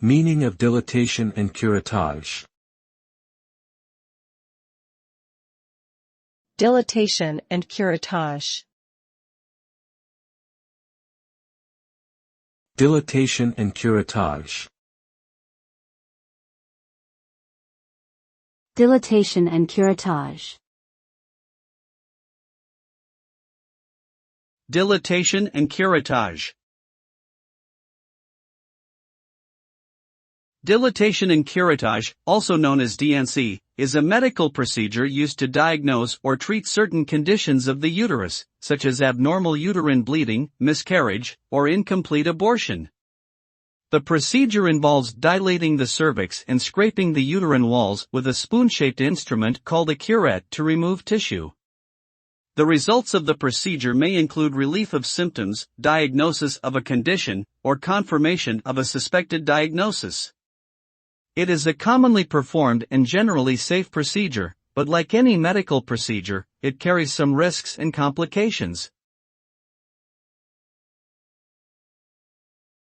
Meaning of dilatation and curettage. Dilatation and curettage. Dilatation and curettage. Dilatation and curettage. Dilatation and curettage. Dilatation and curettage, also known as DNC, is a medical procedure used to diagnose or treat certain conditions of the uterus, such as abnormal uterine bleeding, miscarriage, or incomplete abortion. The procedure involves dilating the cervix and scraping the uterine walls with a spoon-shaped instrument called a curettage to remove tissue. The results of the procedure may include relief of symptoms, diagnosis of a condition, or confirmation of a suspected diagnosis. It is a commonly performed and generally safe procedure, but like any medical procedure, it carries some risks and complications.